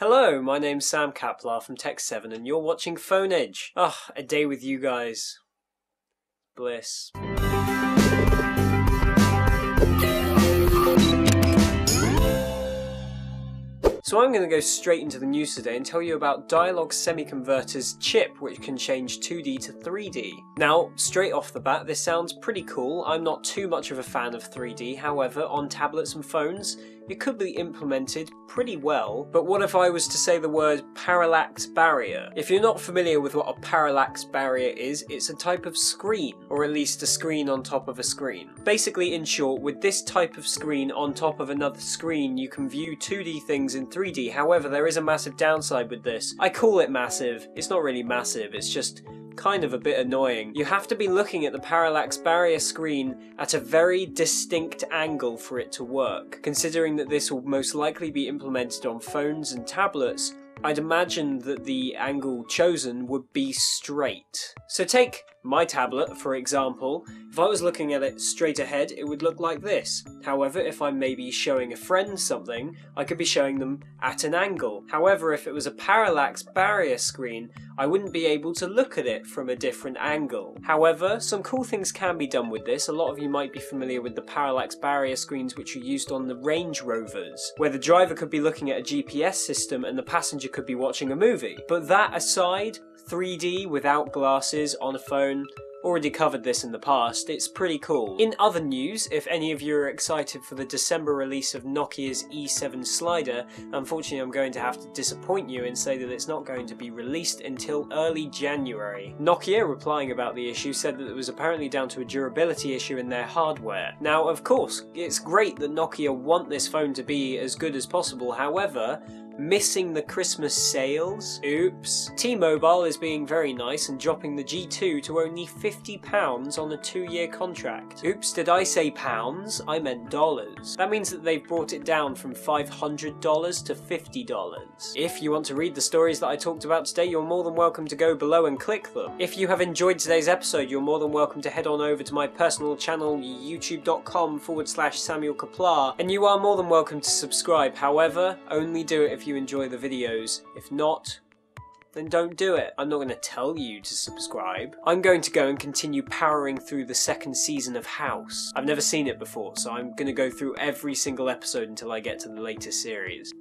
Hello, my name's Sam Kaplar from Tech7 and you're watching Phone Edge. A day with you guys. Bliss. So I'm going to go straight into the news today and tell you about Dialog Semiconverter's chip, which can change 2D to 3D. Now, straight off the bat, this sounds pretty cool. I'm not too much of a fan of 3D, however, on tablets and phones, it could be implemented pretty well. But what if I was to say the word parallax barrier? If you're not familiar with what a parallax barrier is, it's a type of screen, or at least a screen on top of a screen. Basically, in short, with this type of screen on top of another screen, you can view 2D things in 3D. However, there is a massive downside with this. I call it massive. It's not really massive, it's just kind of a bit annoying. You have to be looking at the parallax barrier screen at a very distinct angle for it to work. Considering that this will most likely be implemented on phones and tablets, I'd imagine that the angle chosen would be straight. So take my tablet, for example. If I was looking at it straight ahead, it would look like this. However, if I'm maybe showing a friend something, I could be showing them at an angle. However, if it was a parallax barrier screen, I wouldn't be able to look at it from a different angle. However, some cool things can be done with this. A lot of you might be familiar with the parallax barrier screens which are used on the Range Rovers, where the driver could be looking at a GPS system and the passenger could be watching a movie. But that aside, 3D without glasses on a phone, already covered this in the past, it's pretty cool. In other news, if any of you are excited for the December release of Nokia's E7 slider, unfortunately I'm going to have to disappoint you and say that it's not going to be released until early January. Nokia, replying about the issue, said that it was apparently down to a durability issue in their hardware. Now, of course, it's great that Nokia want this phone to be as good as possible, however, missing the Christmas sales? Oops. T-Mobile is being very nice and dropping the G2 to only £50 on a 2-year contract. Oops, did I say pounds? I meant dollars. That means that they've brought it down from $500 to $50. If you want to read the stories that I talked about today, you're more than welcome to go below and click them. If you have enjoyed today's episode, you're more than welcome to head on over to my personal channel, youtube.com/Samuel Kaplar, and you are more than welcome to subscribe. However, only do it if you enjoy the videos. If not, then don't do it. I'm not going to tell you to subscribe. I'm going to go and continue powering through the second season of House. I've never seen it before, so I'm going to go through every single episode until I get to the latest series.